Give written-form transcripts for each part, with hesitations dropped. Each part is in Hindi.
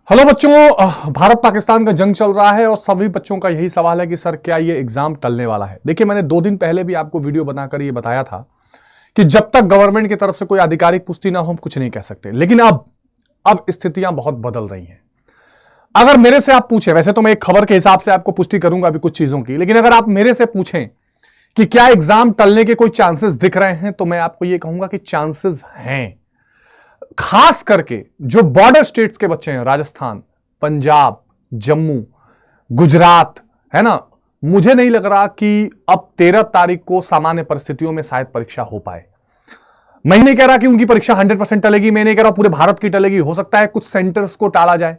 हेलो बच्चों, भारत पाकिस्तान का जंग चल रहा है और सभी बच्चों का यही सवाल है कि सर क्या ये एग्जाम टलने वाला है। देखिए, मैंने 2 दिन पहले भी आपको वीडियो बनाकर ये बताया था कि जब तक गवर्नमेंट की तरफ से कोई आधिकारिक पुष्टि ना हो हम कुछ नहीं कह सकते। लेकिन अब स्थितियां बहुत बदल रही हैं। अगर मेरे से आप पूछें, वैसे तो मैं एक खबर के हिसाब से आपको पुष्टि करूंगा अभी कुछ चीजों की, लेकिन अगर आप मेरे से पूछें कि क्या एग्जाम टलने के कोई चांसेस दिख रहे हैं, तो मैं आपको यह कहूंगा कि चांसेस हैं। खास करके जो बॉर्डर स्टेट्स के बच्चे हैं, राजस्थान, पंजाब, जम्मू, गुजरात, है ना, मुझे नहीं लग रहा कि अब 13 तारीख को सामान्य परिस्थितियों में शायद परीक्षा हो पाए। मैं नहीं कह रहा कि उनकी परीक्षा 100% टलेगी, मैं नहीं कह रहा पूरे भारत की टलेगी। हो सकता है कुछ सेंटर्स को टाला जाए,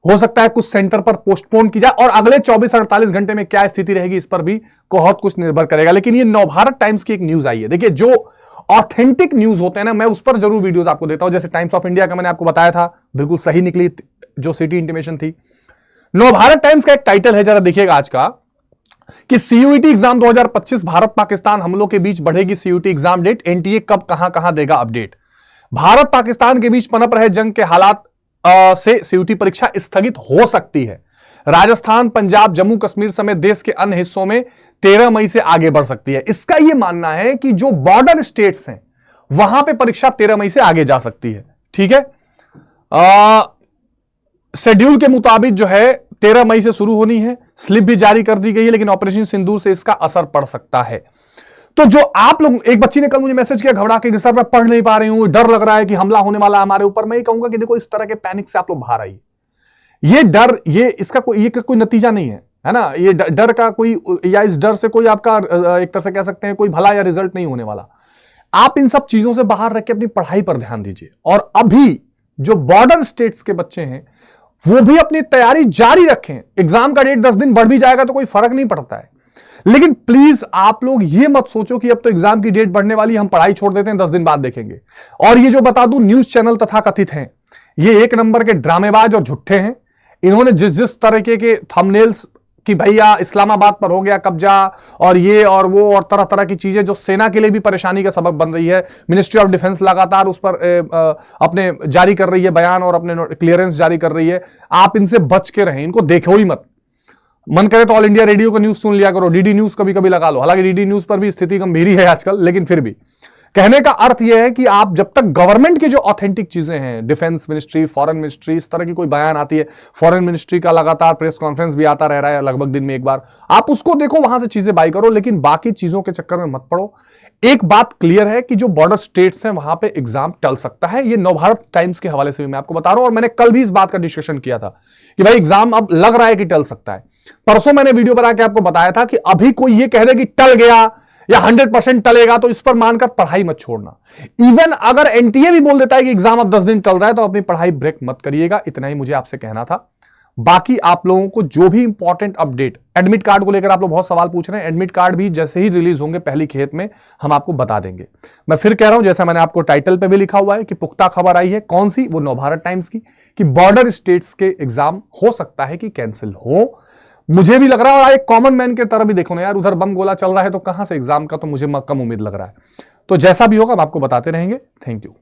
हो सकता है कुछ सेंटर पर पोस्टपोन की जाए, और अगले 24-48 घंटे में क्या स्थिति रहेगी इस पर भी बहुत कुछ निर्भर करेगा। लेकिन ये नवभारत टाइम्स की एक न्यूज आई है। देखिए, जो ऑथेंटिक न्यूज होते हैं ना, मैं उस पर जरूर वीडियोस आपको देता हूं। जैसे टाइम्स ऑफ इंडिया का मैंने आपको बताया था, बिल्कुल सही निकली जो सिटी इंटीमेशन थी। नवभारत टाइम्स का एक टाइटल है, जरा देखिएगा आज का, कि सीयूईटी एग्जाम 2025 भारत पाकिस्तान हमलों के बीच बढ़ेगी सीयूईटी एग्जाम डेट, एनटीए कब कहां देगा अपडेट। भारत पाकिस्तान के बीच पनप रहे जंग के हालात से सीयूईटी परीक्षा स्थगित हो सकती है। राजस्थान, पंजाब, जम्मू कश्मीर समेत देश के अन्य हिस्सों में 13 मई से आगे बढ़ सकती है। इसका यह मानना है कि जो बॉर्डर स्टेट्स हैं वहां पे परीक्षा 13 मई से आगे जा सकती है। ठीक है, शेड्यूल के मुताबिक जो है 13 मई से शुरू होनी है। स्लिप भी जारी कर दी गई है, लेकिन ऑपरेशन सिंदूर से इसका असर पड़ सकता है। तो जो आप लोग, एक बच्ची ने कल मुझे मैसेज किया घबरा के कि सर मैं पढ़ नहीं पा रही हूं, डर लग रहा है कि हमला होने वाला है हमारे ऊपर। मैं ये कहूंगा कि देखो, इस तरह के पैनिक से आप लोग बाहर आइए। ये डर, इसका कोई नतीजा नहीं है ना। ये डर का कोई, या इस डर से कोई आपका एक तरह से कह सकते हैं कोई भला या रिजल्ट नहीं होने वाला। आप इन सब चीजों से बाहर रख के अपनी पढ़ाई पर ध्यान दीजिए। और अभी जो बॉर्डर स्टेट्स के बच्चे हैं वो भी अपनी तैयारी जारी रखें। एग्जाम का डेट 10 दिन बढ़ भी जाएगा तो कोई फर्क नहीं पड़ता है। लेकिन प्लीज आप लोग ये मत सोचो कि अब तो एग्जाम की डेट बढ़ने वाली, हम पढ़ाई छोड़ देते हैं, 10 दिन बाद देखेंगे। और ये जो बता दूं, न्यूज चैनल तथा कथित हैं, ये 1 नंबर के ड्रामेबाज और झूठे हैं। इन्होंने जिस तरीके के थंबनेल्स कि भैया इस्लामाबाद पर हो गया कब्जा और ये और वो और तरह तरह की चीजें जो सेना के लिए भी परेशानी का सबब बन रही है। मिनिस्ट्री ऑफ डिफेंस लगातार उस पर अपने जारी कर रही है बयान और अपने क्लियरेंस जारी कर रही है। आप इनसे बच के रहें, इनको देखो ही मत। मन करे तो ऑल इंडिया रेडियो का न्यूज सुन लिया करो, डीडी न्यूज कभी कभी लगा लो। हालांकि डीडी न्यूज पर भी स्थिति गंभीर ही है आजकल, लेकिन फिर भी कहने का अर्थ यह है कि आप जब तक गवर्नमेंट की जो ऑथेंटिक चीजें हैं, डिफेंस मिनिस्ट्री, फॉरेन मिनिस्ट्री, इस तरह की कोई बयान आती है, फॉरेन मिनिस्ट्री का लगातार प्रेस कॉन्फ्रेंस भी आता रह रहा है लगभग दिन में एक बार, आप उसको देखो, वहां से चीजें बाई करो। लेकिन बाकी चीजों के चक्कर में मत पड़ो। एक बात क्लियर है कि जो बॉर्डर स्टेट्स हैं वहां पे एग्जाम टल सकता है। ये नवभारत टाइम्स के हवाले से भी मैं आपको बता रहा हूं, और मैंने कल भी इस बात का डिस्कशन किया था कि भाई एग्जाम अब लग रहा है कि टल सकता है। परसों मैंने वीडियो बना के आपको बताया था कि अभी कोई ये कह दे कि टल गया या 100% टलेगा तो इस पर मानकर पढ़ाई मत छोड़ना। इवन अगर एनटीए भी बोल देता है कि एग्जाम अब 10 दिन टल रहा है तो अपनी पढ़ाई ब्रेक मत करिएगा। इतना ही मुझे आपसे कहना था। बाकी आप लोगों को जो भी इंपॉर्टेंट अपडेट, एडमिट कार्ड को लेकर आप लोग बहुत सवाल पूछ रहे हैं, एडमिट कार्ड भी जैसे ही रिलीज होंगे पहली खेप में हम आपको बता देंगे। मैं फिर कह रहा हूं, जैसा मैंने आपको टाइटल पे भी लिखा हुआ है कि पुख्ता खबर आई है। कौन सी? वो नवभारत टाइम्स की, कि बॉर्डर स्टेट्स के एग्जाम हो सकता है कि कैंसिल हो। मुझे भी लग रहा है, और एक कॉमन मैन के तरह भी देखो ना यार, उधर बम गोला चल रहा है तो कहां से एग्जाम का तो मुझे कम उम्मीद लग रहा है। तो जैसा भी होगा हम आपको बताते रहेंगे। Thank you.